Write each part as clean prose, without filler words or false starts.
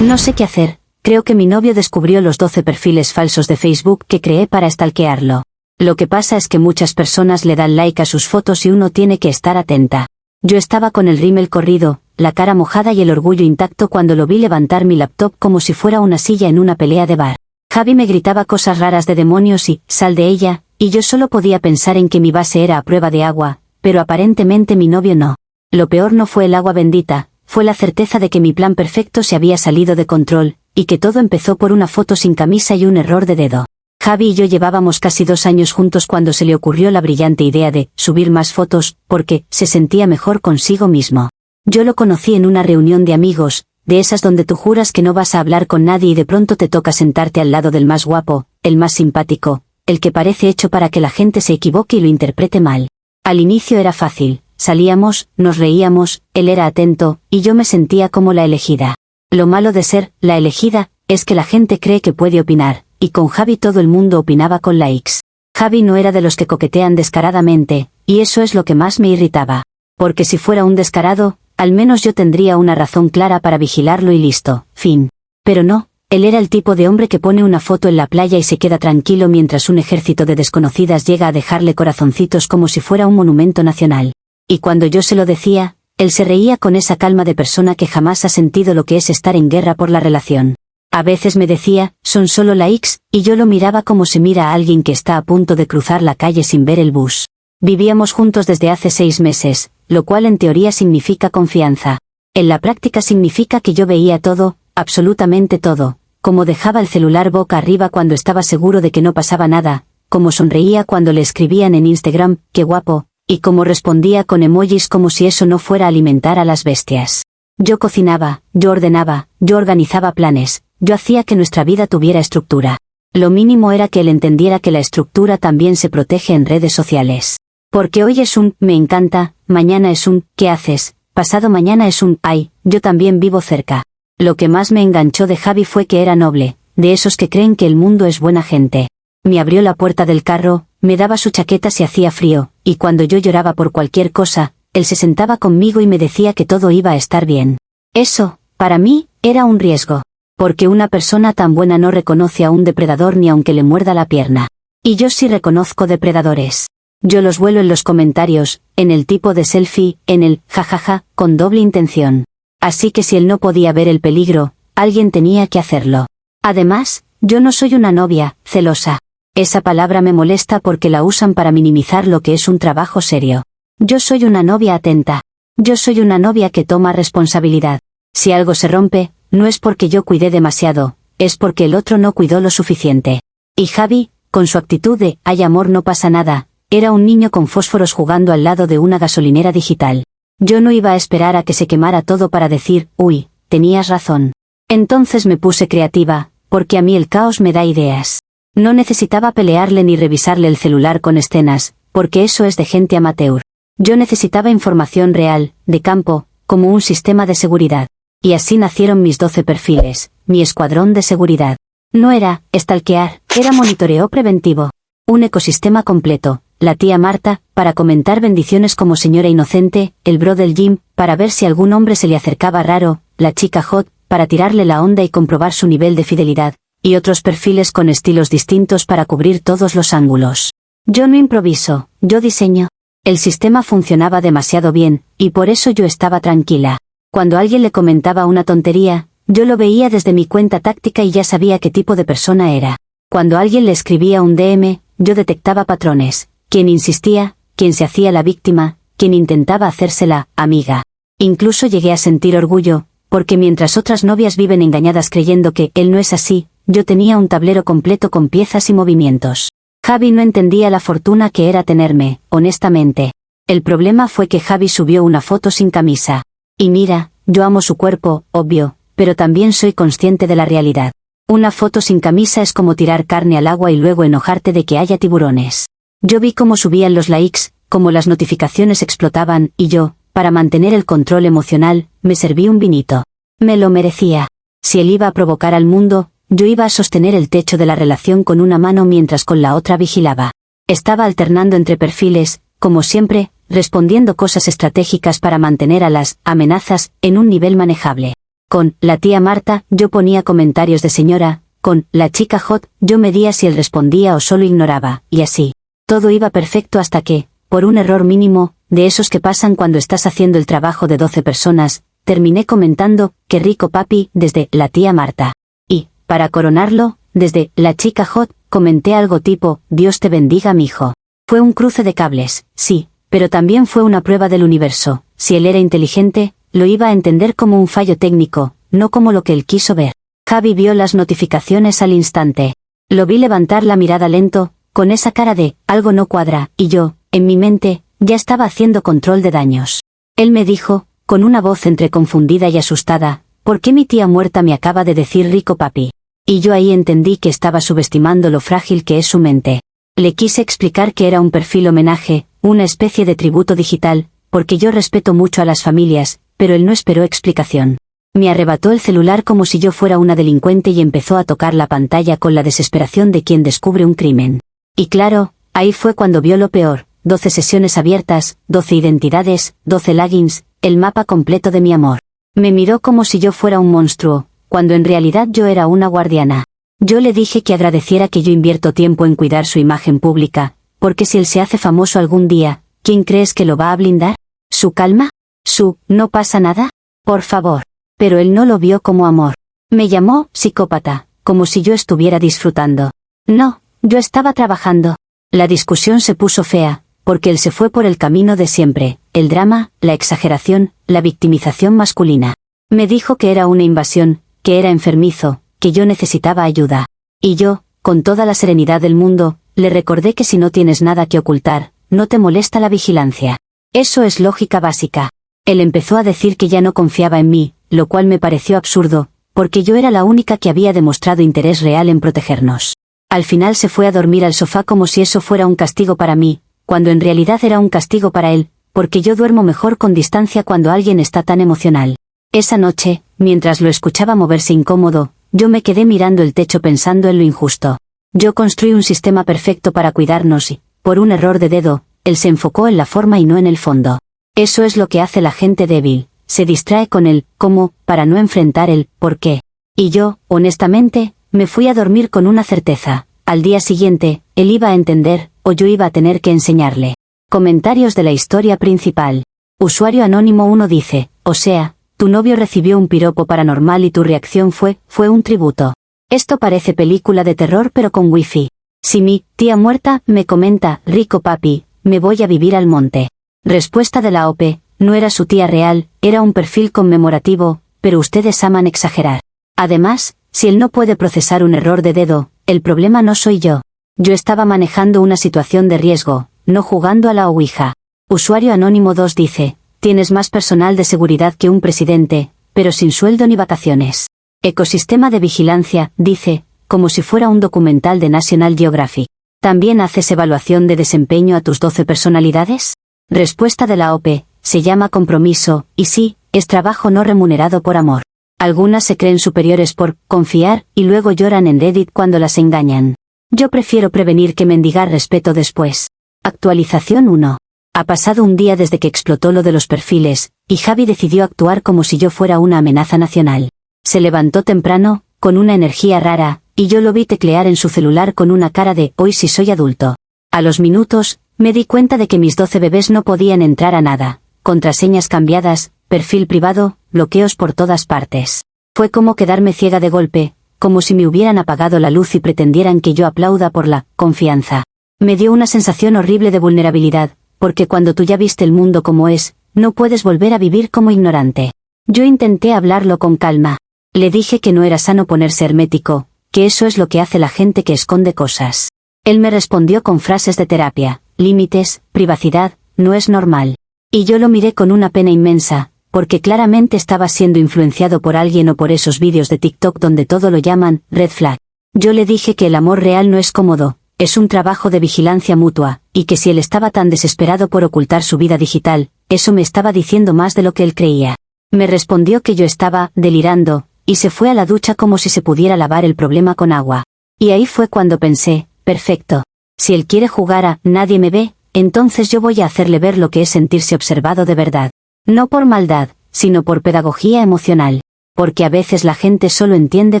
No sé qué hacer, creo que mi novio descubrió los 12 perfiles falsos de Facebook que creé para stalkearlo. Lo que pasa es que muchas personas le dan like a sus fotos y uno tiene que estar atenta. Yo estaba con el rímel corrido, la cara mojada y el orgullo intacto cuando lo vi levantar mi laptop como si fuera una silla en una pelea de bar. Javi me gritaba cosas raras de demonios y «sal de ella», y yo solo podía pensar en que mi base era a prueba de agua, pero aparentemente mi novio no. Lo peor no fue el agua bendita, fue la certeza de que mi plan perfecto se había salido de control, y que todo empezó por una foto sin camisa y un error de dedo. Javi y yo llevábamos casi 2 años juntos cuando se le ocurrió la brillante idea de subir más fotos, porque se sentía mejor consigo mismo. Yo lo conocí en una reunión de amigos, de esas donde tú juras que no vas a hablar con nadie y de pronto te toca sentarte al lado del más guapo, el más simpático, el que parece hecho para que la gente se equivoque y lo interprete mal. Al inicio era fácil, salíamos, nos reíamos, él era atento, y yo me sentía como la elegida. Lo malo de ser la elegida es que la gente cree que puede opinar, y con Javi todo el mundo opinaba con likes. Javi no era de los que coquetean descaradamente, y eso es lo que más me irritaba. Porque si fuera un descarado, al menos yo tendría una razón clara para vigilarlo y listo, fin. Pero no, él era el tipo de hombre que pone una foto en la playa y se queda tranquilo mientras un ejército de desconocidas llega a dejarle corazoncitos como si fuera un monumento nacional. Y cuando yo se lo decía, él se reía con esa calma de persona que jamás ha sentido lo que es estar en guerra por la relación. A veces me decía, son solo likes, y yo lo miraba como se mira a alguien que está a punto de cruzar la calle sin ver el bus. Vivíamos juntos desde hace 6 meses, lo cual en teoría significa confianza. En la práctica significa que yo veía todo, absolutamente todo, como dejaba el celular boca arriba cuando estaba seguro de que no pasaba nada, como sonreía cuando le escribían en Instagram, qué guapo, y como respondía con emojis como si eso no fuera alimentar a las bestias. Yo cocinaba, yo ordenaba, yo organizaba planes, yo hacía que nuestra vida tuviera estructura. Lo mínimo era que él entendiera que la estructura también se protege en redes sociales. Porque hoy es un «me encanta», mañana es un «¿qué haces?», pasado mañana es un «ay, yo también vivo cerca». Lo que más me enganchó de Javi fue que era noble, de esos que creen que el mundo es buena gente. Me abrió la puerta del carro, me daba su chaqueta si hacía frío, y cuando yo lloraba por cualquier cosa, él se sentaba conmigo y me decía que todo iba a estar bien. Eso, para mí, era un riesgo. Porque una persona tan buena no reconoce a un depredador ni aunque le muerda la pierna. Y yo sí reconozco depredadores. Yo los vuelo en los comentarios, en el tipo de selfie, en el jajaja, con doble intención. Así que si él no podía ver el peligro, alguien tenía que hacerlo. Además, yo no soy una novia celosa. Esa palabra me molesta porque la usan para minimizar lo que es un trabajo serio. Yo soy una novia atenta. Yo soy una novia que toma responsabilidad. Si algo se rompe, no es porque yo cuidé demasiado, es porque el otro no cuidó lo suficiente. Y Javi, con su actitud de «hay amor no pasa nada», era un niño con fósforos jugando al lado de una gasolinera digital. Yo no iba a esperar a que se quemara todo para decir «uy, tenías razón». Entonces me puse creativa, porque a mí el caos me da ideas. No necesitaba pelearle ni revisarle el celular con escenas, porque eso es de gente amateur. Yo necesitaba información real, de campo, como un sistema de seguridad. Y así nacieron mis 12 perfiles, mi escuadrón de seguridad. No era stalkear, era monitoreo preventivo. Un ecosistema completo, la tía Marta, para comentar bendiciones como señora inocente, el bro del gym, para ver si algún hombre se le acercaba raro, la chica hot, para tirarle la onda y comprobar su nivel de fidelidad, y otros perfiles con estilos distintos para cubrir todos los ángulos. Yo no improviso, yo diseño. El sistema funcionaba demasiado bien, y por eso yo estaba tranquila. Cuando alguien le comentaba una tontería, yo lo veía desde mi cuenta táctica y ya sabía qué tipo de persona era. Cuando alguien le escribía un DM, yo detectaba patrones, quien insistía, quien se hacía la víctima, quien intentaba hacérsela amiga. Incluso llegué a sentir orgullo, porque mientras otras novias viven engañadas creyendo que él no es así, yo tenía un tablero completo con piezas y movimientos. Javi no entendía la fortuna que era tenerme, honestamente. El problema fue que Javi subió una foto sin camisa. Y mira, yo amo su cuerpo, obvio, pero también soy consciente de la realidad. Una foto sin camisa es como tirar carne al agua y luego enojarte de que haya tiburones. Yo vi cómo subían los likes, cómo las notificaciones explotaban, y yo, para mantener el control emocional, me serví un vinito. Me lo merecía. Si él iba a provocar al mundo, yo iba a sostener el techo de la relación con una mano mientras con la otra vigilaba. Estaba alternando entre perfiles, como siempre, respondiendo cosas estratégicas para mantener a las amenazas en un nivel manejable. Con la tía Marta, yo ponía comentarios de señora, con la chica hot, yo medía si él respondía o solo ignoraba, y así. Todo iba perfecto hasta que, por un error mínimo, de esos que pasan cuando estás haciendo el trabajo de 12 personas, terminé comentando, qué rico papi, desde la tía Marta. Y, para coronarlo, desde la chica hot, comenté algo tipo, Dios te bendiga mijo. Fue un cruce de cables, sí, pero también fue una prueba del universo. Si él era inteligente, lo iba a entender como un fallo técnico, no como lo que él quiso ver. Javi vio las notificaciones al instante. Lo vi levantar la mirada lento, con esa cara de, algo no cuadra, y yo, en mi mente, ya estaba haciendo control de daños. Él me dijo, con una voz entre confundida y asustada, ¿por qué mi tía muerta me acaba de decir rico papi? Y yo ahí entendí que estaba subestimando lo frágil que es su mente. Le quise explicar que era un perfil homenaje, una especie de tributo digital, porque yo respeto mucho a las familias, pero él no esperó explicación. Me arrebató el celular como si yo fuera una delincuente y empezó a tocar la pantalla con la desesperación de quien descubre un crimen. Y claro, ahí fue cuando vio lo peor, 12 sesiones abiertas, 12 identidades, 12 logins, el mapa completo de mi amor. Me miró como si yo fuera un monstruo, cuando en realidad yo era una guardiana. Yo le dije que agradeciera que yo invierto tiempo en cuidar su imagen pública, porque si él se hace famoso algún día, ¿quién crees que lo va a blindar? ¿Su calma? ¿Su, no pasa nada? Por favor. Pero él no lo vio como amor. Me llamó psicópata, como si yo estuviera disfrutando. No, yo estaba trabajando. La discusión se puso fea, porque él se fue por el camino de siempre, el drama, la exageración, la victimización masculina. Me dijo que era una invasión, que era enfermizo, que yo necesitaba ayuda. Y yo, con toda la serenidad del mundo, le recordé que si no tienes nada que ocultar, no te molesta la vigilancia. Eso es lógica básica. Él empezó a decir que ya no confiaba en mí, lo cual me pareció absurdo, porque yo era la única que había demostrado interés real en protegernos. Al final se fue a dormir al sofá como si eso fuera un castigo para mí, cuando en realidad era un castigo para él, porque yo duermo mejor con distancia cuando alguien está tan emocional. Esa noche, mientras lo escuchaba moverse incómodo, yo me quedé mirando el techo pensando en lo injusto. Yo construí un sistema perfecto para cuidarnos y, por un error de dedo, él se enfocó en la forma y no en el fondo. Eso es lo que hace la gente débil, se distrae con el cómo, para no enfrentar el por qué. Y yo, honestamente, me fui a dormir con una certeza. Al día siguiente, él iba a entender, o yo iba a tener que enseñarle. Comentarios de la historia principal. Usuario anónimo 1 dice, o sea, tu novio recibió un piropo paranormal y tu reacción fue un tributo. Esto parece película de terror pero con wifi. Si mi tía muerta me comenta, rico papi, me voy a vivir al monte. Respuesta de la OP, no era su tía real, era un perfil conmemorativo, pero ustedes aman exagerar. Además, si él no puede procesar un error de dedo, el problema no soy yo. Yo estaba manejando una situación de riesgo, no jugando a la ouija. Usuario anónimo 2 dice, tienes más personal de seguridad que un presidente, pero sin sueldo ni vacaciones. Ecosistema de vigilancia, dice, como si fuera un documental de National Geographic. ¿También haces evaluación de desempeño a tus 12 personalidades? Respuesta de la OP, se llama compromiso, y sí, es trabajo no remunerado por amor. Algunas se creen superiores por confiar, y luego lloran en Reddit cuando las engañan. Yo prefiero prevenir que mendigar respeto después. Actualización 1. Ha pasado un día desde que explotó lo de los perfiles, y Javi decidió actuar como si yo fuera una amenaza nacional. Se levantó temprano, con una energía rara, y yo lo vi teclear en su celular con una cara de, hoy sí soy adulto. A los minutos, me di cuenta de que mis 12 bebés no podían entrar a nada. Contraseñas cambiadas, perfil privado, bloqueos por todas partes. Fue como quedarme ciega de golpe, como si me hubieran apagado la luz y pretendieran que yo aplauda por la confianza. Me dio una sensación horrible de vulnerabilidad, porque cuando tú ya viste el mundo como es, no puedes volver a vivir como ignorante. Yo intenté hablarlo con calma. Le dije que no era sano ponerse hermético, que eso es lo que hace la gente que esconde cosas. Él me respondió con frases de terapia, límites, privacidad, no es normal. Y yo lo miré con una pena inmensa, porque claramente estaba siendo influenciado por alguien o por esos vídeos de TikTok donde todo lo llaman red flag. Yo le dije que el amor real no es cómodo, es un trabajo de vigilancia mutua, y que si él estaba tan desesperado por ocultar su vida digital, eso me estaba diciendo más de lo que él creía. Me respondió que yo estaba delirando, y se fue a la ducha como si se pudiera lavar el problema con agua. Y ahí fue cuando pensé, perfecto. Si él quiere jugar a nadie me ve, entonces yo voy a hacerle ver lo que es sentirse observado de verdad. No por maldad, sino por pedagogía emocional. porque a veces la gente solo entiende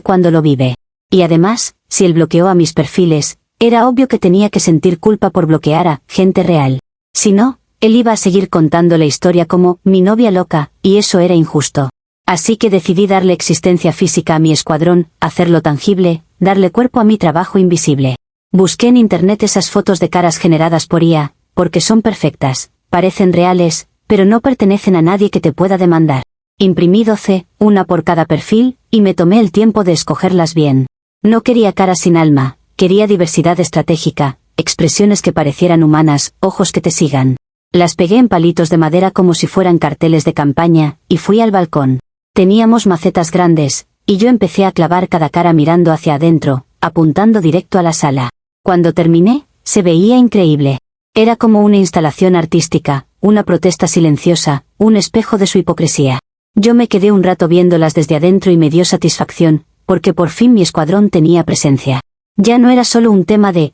cuando lo vive. Y además, si él bloqueó a mis perfiles, era obvio que tenía que sentir culpa por bloquear a gente real. Si no, él iba a seguir contando la historia como mi novia loca, y eso era injusto. Así que decidí darle existencia física a mi escuadrón, hacerlo tangible, darle cuerpo a mi trabajo invisible. Busqué en internet esas fotos de caras generadas por IA, porque son perfectas, parecen reales, pero no pertenecen a nadie que te pueda demandar. Imprimí 12, una por cada perfil, y me tomé el tiempo de escogerlas bien. No quería caras sin alma, quería diversidad estratégica, expresiones que parecieran humanas, ojos que te sigan. Las pegué en palitos de madera como si fueran carteles de campaña, y fui al balcón. Teníamos macetas grandes, y yo empecé a clavar cada cara mirando hacia adentro, apuntando directo a la sala. Cuando terminé, se veía increíble. Era como una instalación artística, una protesta silenciosa, un espejo de su hipocresía. Yo me quedé un rato viéndolas desde adentro y me dio satisfacción, porque por fin mi escuadrón tenía presencia. Ya no era solo un tema de,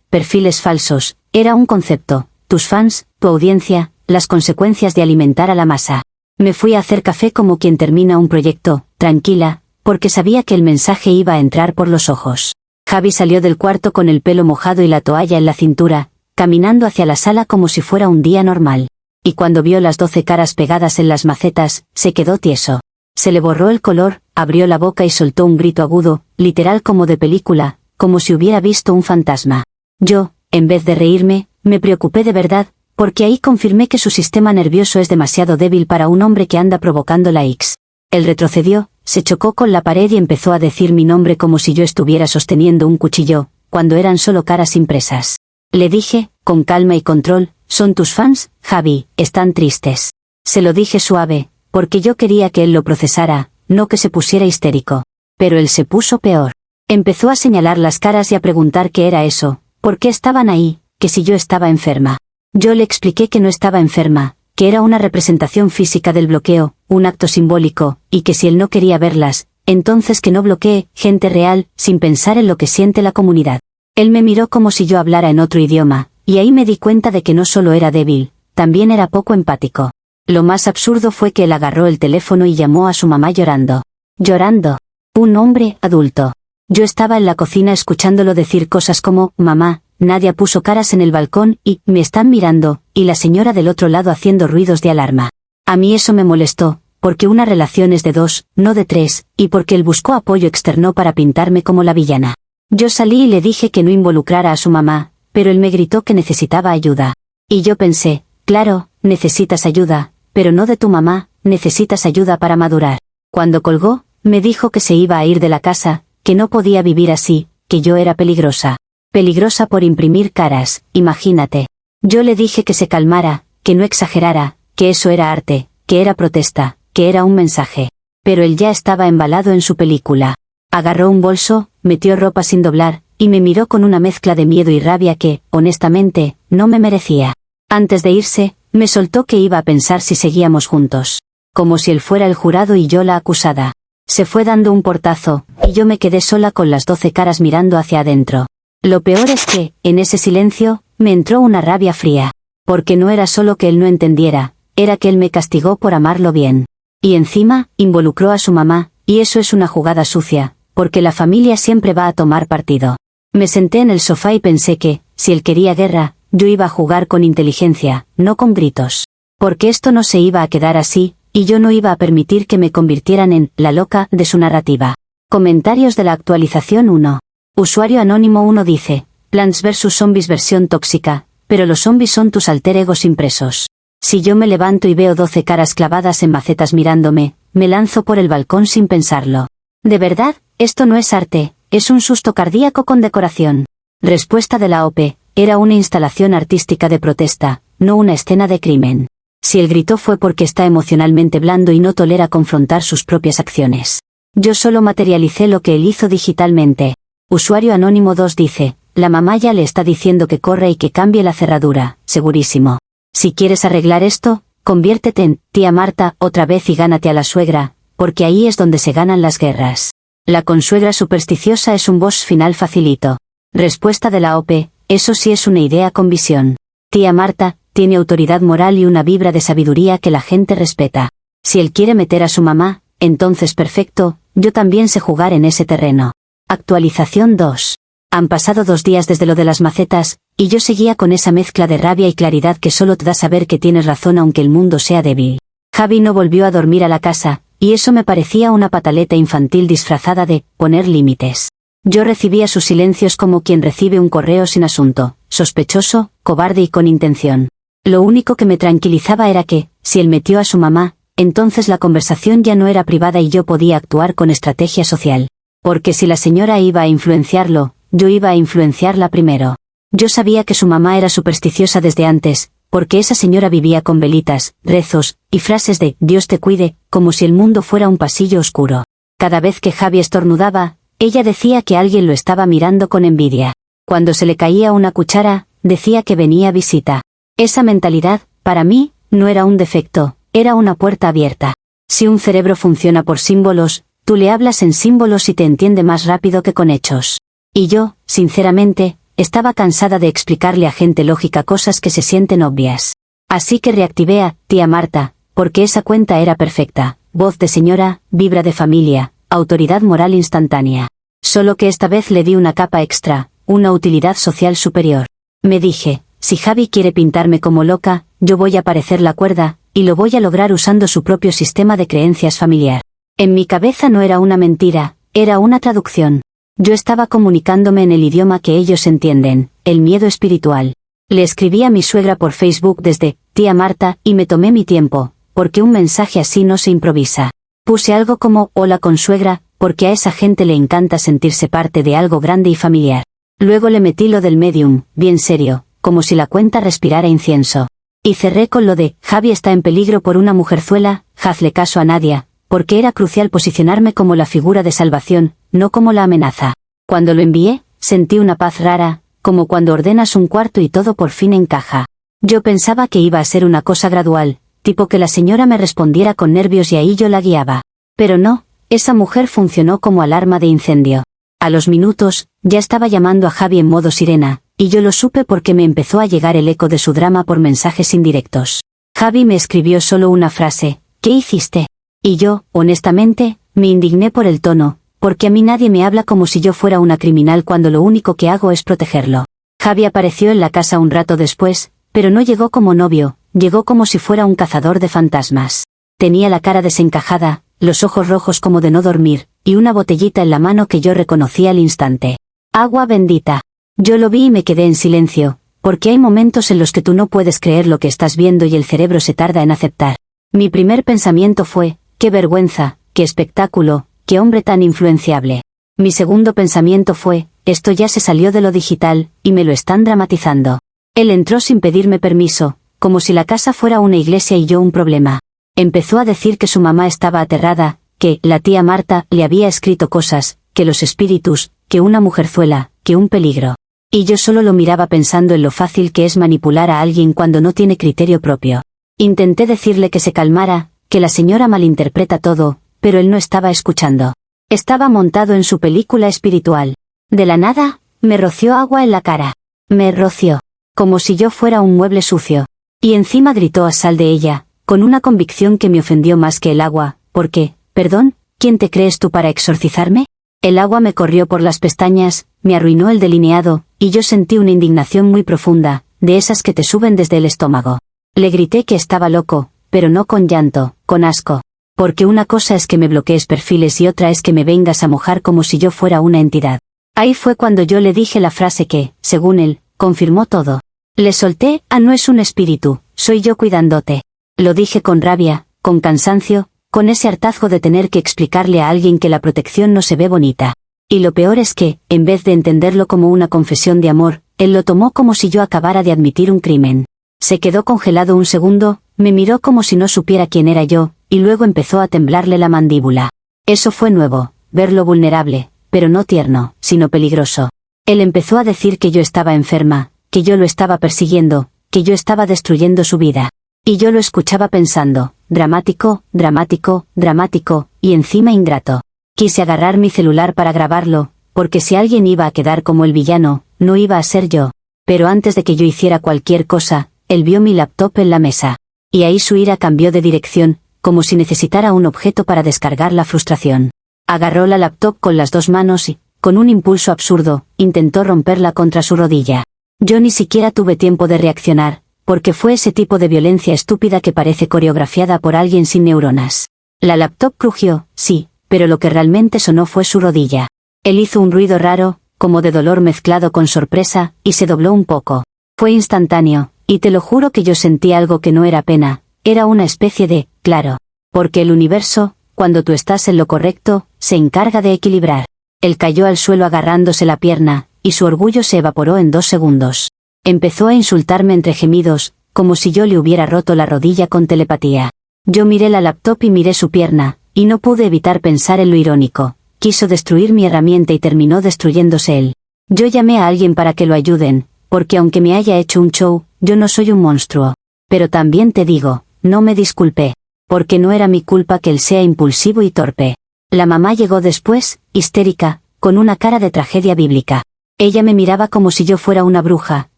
perfiles falsos, era un concepto, tus fans, tu audiencia, las consecuencias de alimentar a la masa. Me fui a hacer café como quien termina un proyecto, tranquila, porque sabía que el mensaje iba a entrar por los ojos. Javi salió del cuarto con el pelo mojado y la toalla en la cintura, caminando hacia la sala como si fuera un día normal. Y cuando vio las 12 caras pegadas en las macetas, se quedó tieso. Se le borró el color, abrió la boca y soltó un grito agudo, literal como de película, como si hubiera visto un fantasma. Yo, en vez de reírme, me preocupé de verdad, porque ahí confirmé que su sistema nervioso es demasiado débil para un hombre que anda provocando likes. Él retrocedió, se chocó con la pared y empezó a decir mi nombre como si yo estuviera sosteniendo un cuchillo, cuando eran solo caras impresas. Le dije, con calma y control, son tus fans, Javi, están tristes. Se lo dije suave, porque yo quería que él lo procesara, no que se pusiera histérico. Pero él se puso peor. Empezó a señalar las caras y a preguntar qué era eso, por qué estaban ahí, que si yo estaba enferma. Yo le expliqué que no estaba enferma, que era una representación física del bloqueo, un acto simbólico, y que si él no quería verlas, entonces que no bloquee gente real, sin pensar en lo que siente la comunidad. Él me miró como si yo hablara en otro idioma, y ahí me di cuenta de que no solo era débil, también era poco empático. Lo más absurdo fue que él agarró el teléfono y llamó a su mamá llorando. Llorando. Un hombre adulto. Yo estaba en la cocina escuchándolo decir cosas como, mamá, Nadia puso caras en el balcón y, me están mirando, y la señora del otro lado haciendo ruidos de alarma. A mí eso me molestó, porque una relación es de 2, no de 3, y porque él buscó apoyo externo para pintarme como la villana. Yo salí y le dije que no involucrara a su mamá, pero él me gritó que necesitaba ayuda. Y yo pensé, claro, necesitas ayuda, pero no de tu mamá, necesitas ayuda para madurar. Cuando colgó, me dijo que se iba a ir de la casa, que no podía vivir así, que yo era peligrosa. Peligrosa por imprimir caras, imagínate. Yo le dije que se calmara, que no exagerara, que eso era arte, que era protesta, que era un mensaje. Pero él ya estaba embalado en su película. Agarró un bolso, metió ropa sin doblar, y me miró con una mezcla de miedo y rabia que, honestamente, no me merecía. Antes de irse, me soltó que iba a pensar si seguíamos juntos. Como si él fuera el jurado y yo la acusada. Se fue dando un portazo, y yo me quedé sola con las 12 caras mirando hacia adentro. Lo peor es que, en ese silencio, me entró una rabia fría. Porque no era solo que él no entendiera, era que él me castigó por amarlo bien. Y encima, involucró a su mamá, y eso es una jugada sucia, porque la familia siempre va a tomar partido. Me senté en el sofá y pensé que, si él quería guerra, yo iba a jugar con inteligencia, no con gritos. Porque esto no se iba a quedar así, y yo no iba a permitir que me convirtieran en la loca de su narrativa. Comentarios de la actualización 1. Usuario anónimo 1 dice, Plants vs Zombies versión tóxica, pero los zombies son tus alter egos impresos. Si yo me levanto y veo 12 caras clavadas en macetas mirándome, me lanzo por el balcón sin pensarlo. De verdad, esto no es arte, es un susto cardíaco con decoración. Respuesta de la OP, era una instalación artística de protesta, no una escena de crimen. Si el grito fue porque está emocionalmente blando y no tolera confrontar sus propias acciones. Yo solo materialicé lo que él hizo digitalmente. Usuario anónimo 2 dice, la mamá ya le está diciendo que corra y que cambie la cerradura, segurísimo. Si quieres arreglar esto, conviértete en tía Marta otra vez y gánate a la suegra, porque ahí es donde se ganan las guerras. La consuegra supersticiosa es un boss final facilito. Respuesta de la OP, eso sí es una idea con visión. Tía Marta, tiene autoridad moral y una vibra de sabiduría que la gente respeta. Si él quiere meter a su mamá, entonces perfecto, yo también sé jugar en ese terreno. Actualización 2. Han pasado 2 días desde lo de las macetas, y yo seguía con esa mezcla de rabia y claridad que solo te da saber que tienes razón aunque el mundo sea débil. Javi no volvió a dormir a la casa, y eso me parecía una pataleta infantil disfrazada de poner límites. Yo recibía sus silencios como quien recibe un correo sin asunto, sospechoso, cobarde y con intención. Lo único que me tranquilizaba era que, si él metió a su mamá, entonces la conversación ya no era privada y yo podía actuar con estrategia social. Porque si la señora iba a influenciarlo, yo iba a influenciarla primero. Yo sabía que su mamá era supersticiosa desde antes, porque esa señora vivía con velitas, rezos, y frases de «Dios te cuide», como si el mundo fuera un pasillo oscuro. Cada vez que Javi estornudaba, ella decía que alguien lo estaba mirando con envidia. Cuando se le caía una cuchara, decía que venía visita. Esa mentalidad, para mí, no era un defecto, era una puerta abierta. Si un cerebro funciona por símbolos, tú le hablas en símbolos y te entiende más rápido que con hechos. Y yo, sinceramente, estaba cansada de explicarle a gente lógica cosas que se sienten obvias. Así que reactivé a tía Marta, porque esa cuenta era perfecta, voz de señora, vibra de familia, autoridad moral instantánea. Solo que esta vez le di una capa extra, una utilidad social superior. Me dije, si Javi quiere pintarme como loca, yo voy a parecer la cuerda, y lo voy a lograr usando su propio sistema de creencias familiar. En mi cabeza no era una mentira, era una traducción. Yo estaba comunicándome en el idioma que ellos entienden, el miedo espiritual. Le escribí a mi suegra por Facebook desde tía Marta y me tomé mi tiempo, porque un mensaje así no se improvisa. Puse algo como hola consuegra, porque a esa gente le encanta sentirse parte de algo grande y familiar. Luego le metí lo del medium, bien serio, como si la cuenta respirara incienso. Y cerré con lo de Javi está en peligro por una mujerzuela, hazle caso a Nadia, porque era crucial posicionarme como la figura de salvación, no como la amenaza. Cuando lo envié, sentí una paz rara, como cuando ordenas un cuarto y todo por fin encaja. Yo pensaba que iba a ser una cosa gradual, tipo que la señora me respondiera con nervios y ahí yo la guiaba. Pero no, esa mujer funcionó como alarma de incendio. A los minutos, ya estaba llamando a Javi en modo sirena, y yo lo supe porque me empezó a llegar el eco de su drama por mensajes indirectos. Javi me escribió solo una frase, ¿qué hiciste? Y yo, honestamente, me indigné por el tono, porque a mí nadie me habla como si yo fuera una criminal cuando lo único que hago es protegerlo. Javi apareció en la casa un rato después, pero no llegó como novio, llegó como si fuera un cazador de fantasmas. Tenía la cara desencajada, los ojos rojos como de no dormir, y una botellita en la mano que yo reconocí al instante. Agua bendita. Yo lo vi y me quedé en silencio, porque hay momentos en los que tú no puedes creer lo que estás viendo y el cerebro se tarda en aceptar. Mi primer pensamiento fue, qué vergüenza, qué espectáculo, qué hombre tan influenciable. Mi segundo pensamiento fue, esto ya se salió de lo digital, y me lo están dramatizando. Él entró sin pedirme permiso, como si la casa fuera una iglesia y yo un problema. Empezó a decir que su mamá estaba aterrada, que la tía Marta le había escrito cosas, que los espíritus, que una mujerzuela, que un peligro. Y yo solo lo miraba pensando en lo fácil que es manipular a alguien cuando no tiene criterio propio. Intenté decirle que se calmara, que la señora malinterpreta todo, pero él no estaba escuchando. Estaba montado en su película espiritual. De la nada, me roció agua en la cara. Me roció, como si yo fuera un mueble sucio. Y encima gritó a sal de ella, con una convicción que me ofendió más que el agua, porque, perdón, ¿quién te crees tú para exorcizarme? El agua me corrió por las pestañas, me arruinó el delineado, y yo sentí una indignación muy profunda, de esas que te suben desde el estómago. Le grité que estaba loco, pero no con llanto, con asco. Porque una cosa es que me bloquees perfiles y otra es que me vengas a mojar como si yo fuera una entidad. Ahí fue cuando yo le dije la frase que, según él, confirmó todo. Le solté, no es un espíritu, soy yo cuidándote. Lo dije con rabia, con cansancio, con ese hartazgo de tener que explicarle a alguien que la protección no se ve bonita. Y lo peor es que, en vez de entenderlo como una confesión de amor, él lo tomó como si yo acabara de admitir un crimen. Se quedó congelado un segundo, me miró como si no supiera quién era yo, y luego empezó a temblarle la mandíbula. Eso fue nuevo, verlo vulnerable, pero no tierno, sino peligroso. Él empezó a decir que yo estaba enferma, que yo lo estaba persiguiendo, que yo estaba destruyendo su vida. Y yo lo escuchaba pensando, dramático, dramático, dramático, y encima ingrato. Quise agarrar mi celular para grabarlo, porque si alguien iba a quedar como el villano, no iba a ser yo. Pero antes de que yo hiciera cualquier cosa, él vio mi laptop en la mesa. Y ahí su ira cambió de dirección, como si necesitara un objeto para descargar la frustración. Agarró la laptop con las dos manos y, con un impulso absurdo, intentó romperla contra su rodilla. Yo ni siquiera tuve tiempo de reaccionar, porque fue ese tipo de violencia estúpida que parece coreografiada por alguien sin neuronas. La laptop crujió, sí, pero lo que realmente sonó fue su rodilla. Él hizo un ruido raro, como de dolor mezclado con sorpresa, y se dobló un poco. Fue instantáneo, y te lo juro que yo sentí algo que no era pena, era una especie de, claro. Porque el universo, cuando tú estás en lo correcto, se encarga de equilibrar. Él cayó al suelo agarrándose la pierna, y su orgullo se evaporó en 2 segundos. Empezó a insultarme entre gemidos, como si yo le hubiera roto la rodilla con telepatía. Yo miré la laptop y miré su pierna, y no pude evitar pensar en lo irónico. Quiso destruir mi herramienta y terminó destruyéndose él. Yo llamé a alguien para que lo ayuden, porque aunque me haya hecho un show, yo no soy un monstruo. Pero también te digo, no me disculpé, porque no era mi culpa que él sea impulsivo y torpe. La mamá llegó después, histérica, con una cara de tragedia bíblica. Ella me miraba como si yo fuera una bruja,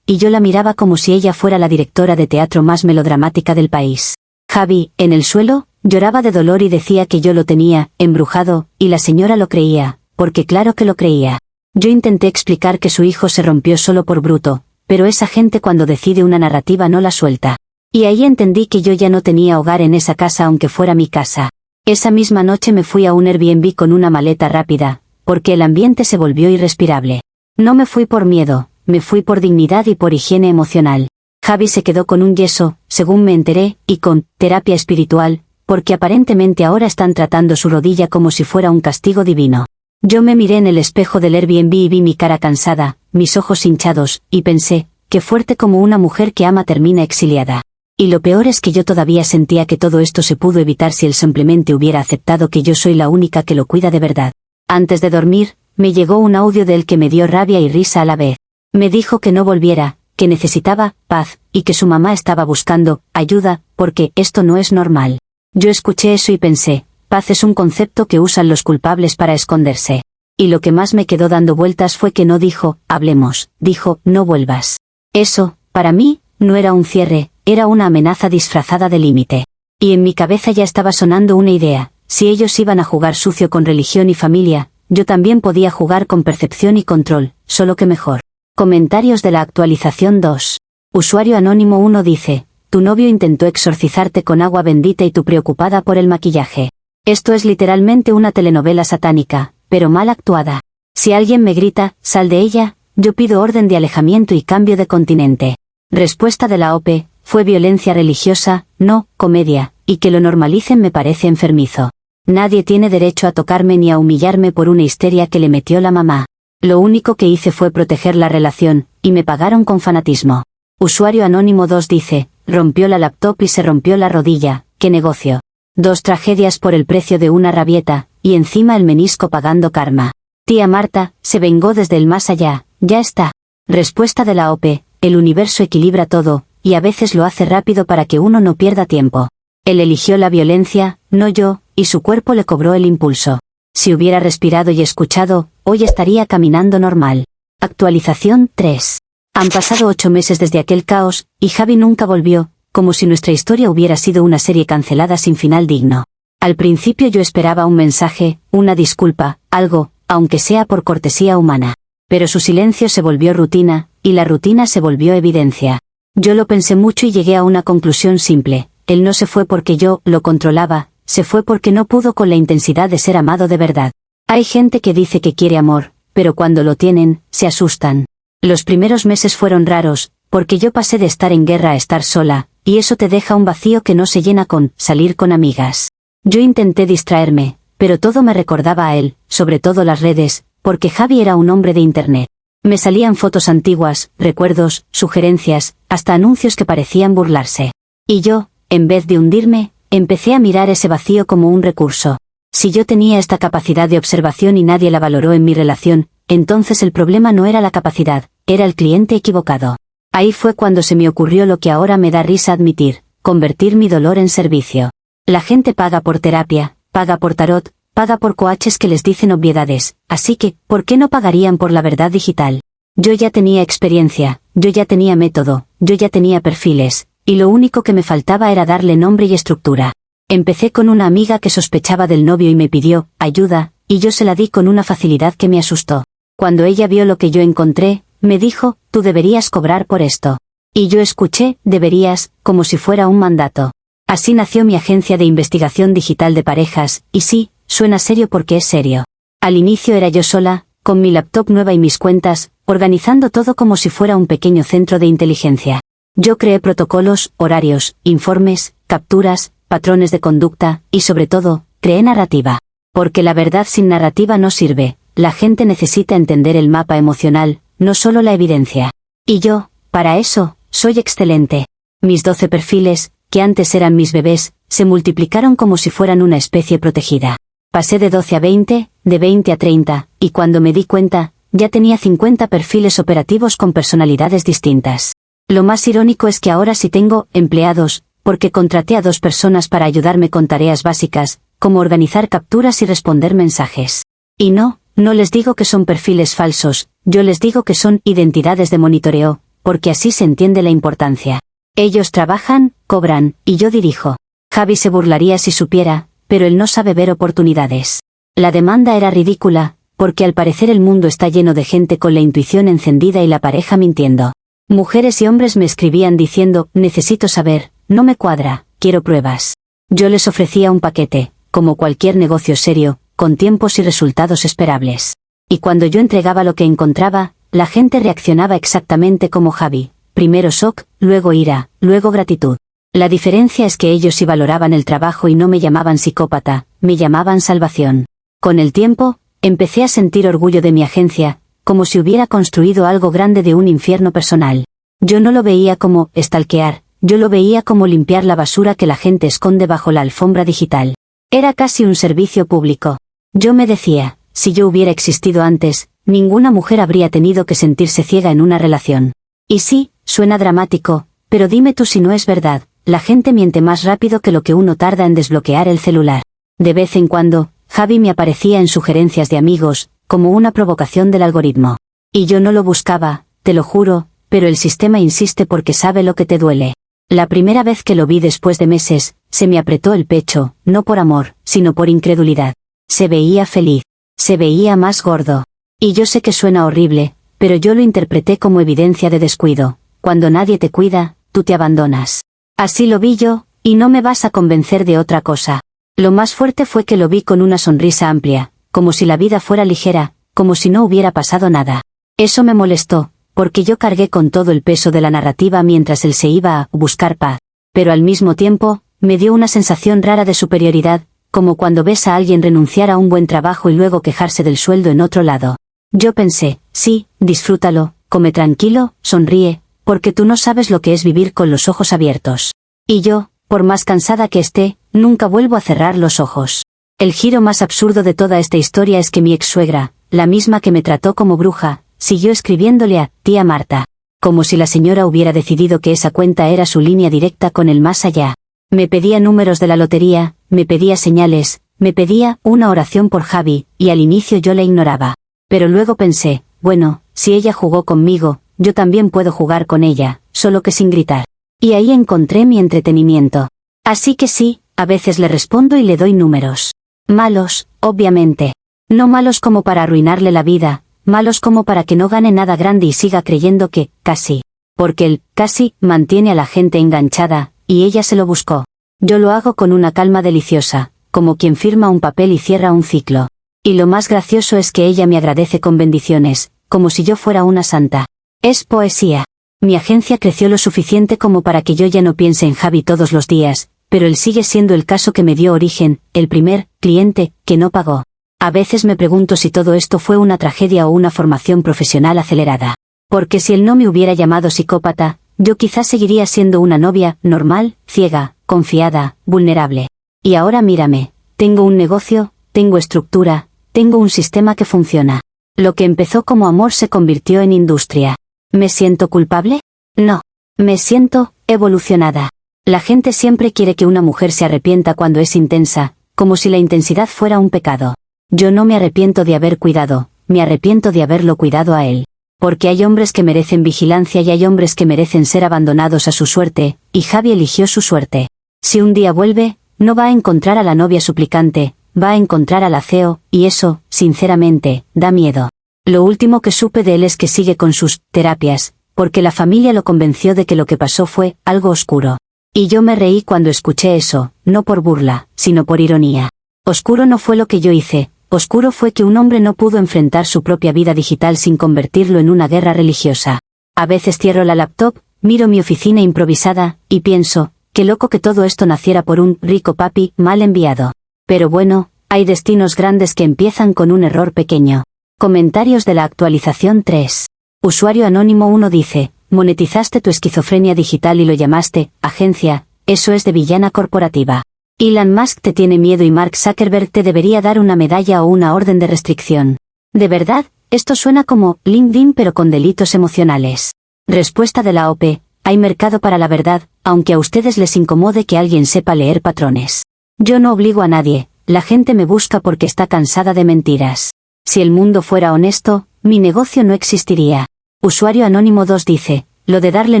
y yo la miraba como si ella fuera la directora de teatro más melodramática del país. Javi, en el suelo, lloraba de dolor y decía que yo lo tenía embrujado, y la señora lo creía, porque claro que lo creía. Yo intenté explicar que su hijo se rompió solo por bruto, pero esa gente cuando decide una narrativa no la suelta. Y ahí entendí que yo ya no tenía hogar en esa casa aunque fuera mi casa. Esa misma noche me fui a un Airbnb con una maleta rápida, porque el ambiente se volvió irrespirable. No me fui por miedo, me fui por dignidad y por higiene emocional. Javi se quedó con un yeso, según me enteré, y con terapia espiritual, porque aparentemente ahora están tratando su rodilla como si fuera un castigo divino. Yo me miré en el espejo del Airbnb y vi mi cara cansada, mis ojos hinchados, y pensé, qué fuerte como una mujer que ama termina exiliada. Y lo peor es que yo todavía sentía que todo esto se pudo evitar si él simplemente hubiera aceptado que yo soy la única que lo cuida de verdad. Antes de dormir, me llegó un audio de él que me dio rabia y risa a la vez. Me dijo que no volviera, que necesitaba paz, y que su mamá estaba buscando ayuda, porque esto no es normal. Yo escuché eso y pensé, paz es un concepto que usan los culpables para esconderse. Y lo que más me quedó dando vueltas fue que no dijo, hablemos, dijo, no vuelvas. Eso, para mí, no era un cierre, era una amenaza disfrazada de límite. Y en mi cabeza ya estaba sonando una idea, si ellos iban a jugar sucio con religión y familia, yo también podía jugar con percepción y control, solo que mejor. Comentarios de la actualización 2. Usuario anónimo 1 dice, tu novio intentó exorcizarte con agua bendita y tú preocupada por el maquillaje. Esto es literalmente una telenovela satánica, pero mal actuada. Si alguien me grita, sal de ella, yo pido orden de alejamiento y cambio de continente. Respuesta de la OP, fue violencia religiosa, no, comedia, y que lo normalicen me parece enfermizo. Nadie tiene derecho a tocarme ni a humillarme por una histeria que le metió la mamá. Lo único que hice fue proteger la relación, y me pagaron con fanatismo. Usuario anónimo 2 dice, rompió la laptop y se rompió la rodilla, ¿qué negocio? 2 tragedias por el precio de una rabieta, y encima el menisco pagando karma. Tía Marta, se vengó desde el más allá, ya está. Respuesta de la OP, el universo equilibra todo, y a veces lo hace rápido para que uno no pierda tiempo. Él eligió la violencia, no yo, y su cuerpo le cobró el impulso. Si hubiera respirado y escuchado, hoy estaría caminando normal. Actualización 3. Han pasado 8 meses desde aquel caos, y Javi nunca volvió, como si nuestra historia hubiera sido una serie cancelada sin final digno. Al principio yo esperaba un mensaje, una disculpa, algo, aunque sea por cortesía humana. Pero su silencio se volvió rutina, y la rutina se volvió evidencia. Yo lo pensé mucho y llegué a una conclusión simple, él no se fue porque yo lo controlaba, se fue porque no pudo con la intensidad de ser amado de verdad. Hay gente que dice que quiere amor, pero cuando lo tienen, se asustan. Los primeros meses fueron raros, porque yo pasé de estar en guerra a estar sola, y eso te deja un vacío que no se llena con salir con amigas. Yo intenté distraerme, pero todo me recordaba a él, sobre todo las redes, porque Javi era un hombre de internet. Me salían fotos antiguas, recuerdos, sugerencias, hasta anuncios que parecían burlarse. Y yo, en vez de hundirme, empecé a mirar ese vacío como un recurso. Si yo tenía esta capacidad de observación y nadie la valoró en mi relación, entonces el problema no era la capacidad, era el cliente equivocado. Ahí fue cuando se me ocurrió lo que ahora me da risa admitir, convertir mi dolor en servicio. La gente paga por terapia, paga por tarot, paga por coaches que les dicen obviedades, así que, ¿por qué no pagarían por la verdad digital? Yo ya tenía experiencia, yo ya tenía método, yo ya tenía perfiles, y lo único que me faltaba era darle nombre y estructura. Empecé con una amiga que sospechaba del novio y me pidió ayuda, y yo se la di con una facilidad que me asustó. Cuando ella vio lo que yo encontré, me dijo, tú deberías cobrar por esto. Y yo escuché, deberías, como si fuera un mandato. Así nació mi agencia de investigación digital de parejas, y sí, suena serio porque es serio. Al inicio era yo sola, con mi laptop nueva y mis cuentas, organizando todo como si fuera un pequeño centro de inteligencia. Yo creé protocolos, horarios, informes, capturas, patrones de conducta, y sobre todo, creé narrativa. Porque la verdad sin narrativa no sirve, la gente necesita entender el mapa emocional, no solo la evidencia. Y yo, para eso, soy excelente. Mis 12 perfiles, que antes eran mis bebés, se multiplicaron como si fueran una especie protegida. Pasé de 12 a 20, de 20 a 30, y cuando me di cuenta, ya tenía 50 perfiles operativos con personalidades distintas. Lo más irónico es que ahora sí tengo empleados, porque contraté a 2 personas para ayudarme con tareas básicas, como organizar capturas y responder mensajes. Y no les digo que son perfiles falsos, yo les digo que son identidades de monitoreo, porque así se entiende la importancia. Ellos trabajan, cobran, y yo dirijo. Javi se burlaría si supiera, pero él no sabe ver oportunidades. La demanda era ridícula, porque al parecer el mundo está lleno de gente con la intuición encendida y la pareja mintiendo. Mujeres y hombres me escribían diciendo, necesito saber, no me cuadra, quiero pruebas. Yo les ofrecía un paquete, como cualquier negocio serio, con tiempos y resultados esperables. Y cuando yo entregaba lo que encontraba, la gente reaccionaba exactamente como Javi. Primero shock, luego ira, luego gratitud. La diferencia es que ellos sí valoraban el trabajo y no me llamaban psicópata, me llamaban salvación. Con el tiempo, empecé a sentir orgullo de mi agencia, como si hubiera construido algo grande de un infierno personal. Yo no lo veía como stalkear, yo lo veía como limpiar la basura que la gente esconde bajo la alfombra digital. Era casi un servicio público. Yo me decía, si yo hubiera existido antes, ninguna mujer habría tenido que sentirse ciega en una relación. Y sí, suena dramático, pero dime tú si no es verdad, la gente miente más rápido que lo que uno tarda en desbloquear el celular. De vez en cuando, Javi me aparecía en sugerencias de amigos, como una provocación del algoritmo. Y yo no lo buscaba, te lo juro, pero el sistema insiste porque sabe lo que te duele. La primera vez que lo vi después de meses, se me apretó el pecho, no por amor, sino por incredulidad. Se veía feliz. Se veía más gordo. Y yo sé que suena horrible, pero yo lo interpreté como evidencia de descuido. Cuando nadie te cuida, tú te abandonas. Así lo vi yo, y no me vas a convencer de otra cosa. Lo más fuerte fue que lo vi con una sonrisa amplia, como si la vida fuera ligera, como si no hubiera pasado nada. Eso me molestó, porque yo cargué con todo el peso de la narrativa mientras él se iba a buscar paz. Pero al mismo tiempo, me dio una sensación rara de superioridad, como cuando ves a alguien renunciar a un buen trabajo y luego quejarse del sueldo en otro lado. Yo pensé, sí, disfrútalo, come tranquilo, sonríe, porque tú no sabes lo que es vivir con los ojos abiertos. Y yo, por más cansada que esté, nunca vuelvo a cerrar los ojos. El giro más absurdo de toda esta historia es que mi ex-suegra, la misma que me trató como bruja, siguió escribiéndole a tía Marta, como si la señora hubiera decidido que esa cuenta era su línea directa con el más allá. Me pedía números de la lotería, me pedía señales, me pedía una oración por Javi, y al inicio yo la ignoraba. Pero luego pensé, bueno, si ella jugó conmigo, yo también puedo jugar con ella, solo que sin gritar. Y ahí encontré mi entretenimiento. Así que sí, a veces le respondo y le doy números. Malos, obviamente. No malos como para arruinarle la vida, malos como para que no gane nada grande y siga creyendo que, casi. Porque el, casi, mantiene a la gente enganchada, y ella se lo buscó. Yo lo hago con una calma deliciosa, como quien firma un papel y cierra un ciclo. Y lo más gracioso es que ella me agradece con bendiciones, como si yo fuera una santa. Es poesía. Mi agencia creció lo suficiente como para que yo ya no piense en Javi todos los días, pero él sigue siendo el caso que me dio origen, el primer cliente que no pagó. A veces me pregunto si todo esto fue una tragedia o una formación profesional acelerada. Porque si él no me hubiera llamado psicópata, yo quizás seguiría siendo una novia normal, ciega, confiada, vulnerable. Y ahora mírame, tengo un negocio, tengo estructura, tengo un sistema que funciona. Lo que empezó como amor se convirtió en industria. ¿Me siento culpable? No. Me siento evolucionada. La gente siempre quiere que una mujer se arrepienta cuando es intensa, como si la intensidad fuera un pecado. Yo no me arrepiento de haber cuidado, me arrepiento de haberlo cuidado a él. Porque hay hombres que merecen vigilancia y hay hombres que merecen ser abandonados a su suerte, y Javi eligió su suerte. Si un día vuelve, no va a encontrar a la novia suplicante, va a encontrar al ateo, y eso, sinceramente, da miedo. Lo último que supe de él es que sigue con sus terapias, porque la familia lo convenció de que lo que pasó fue algo oscuro. Y yo me reí cuando escuché eso, no por burla, sino por ironía. Oscuro no fue lo que yo hice, oscuro fue que un hombre no pudo enfrentar su propia vida digital sin convertirlo en una guerra religiosa. A veces cierro la laptop, miro mi oficina improvisada, y pienso, qué loco que todo esto naciera por un rico papi mal enviado. Pero bueno, hay destinos grandes que empiezan con un error pequeño. Comentarios de la actualización 3. Usuario anónimo 1 dice, monetizaste tu esquizofrenia digital y lo llamaste, agencia, eso es de villana corporativa. Elon Musk te tiene miedo y Mark Zuckerberg te debería dar una medalla o una orden de restricción. De verdad, esto suena como LinkedIn pero con delitos emocionales. Respuesta de la OP, hay mercado para la verdad, aunque a ustedes les incomode que alguien sepa leer patrones. Yo no obligo a nadie, la gente me busca porque está cansada de mentiras. Si el mundo fuera honesto, mi negocio no existiría. Usuario anónimo 2 dice, lo de darle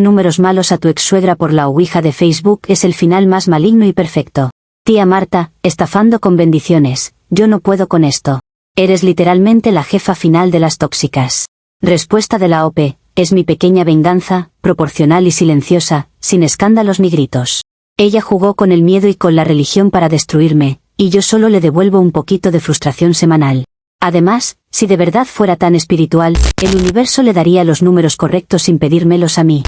números malos a tu ex-suegra por la ouija de Facebook es el final más maligno y perfecto. Tía Marta, estafando con bendiciones, yo no puedo con esto. Eres literalmente la jefa final de las tóxicas. Respuesta de la OP, es mi pequeña venganza, proporcional y silenciosa, sin escándalos ni gritos. Ella jugó con el miedo y con la religión para destruirme, y yo solo le devuelvo un poquito de frustración semanal. Además, si de verdad fuera tan espiritual, el universo le daría los números correctos sin pedírmelos a mí.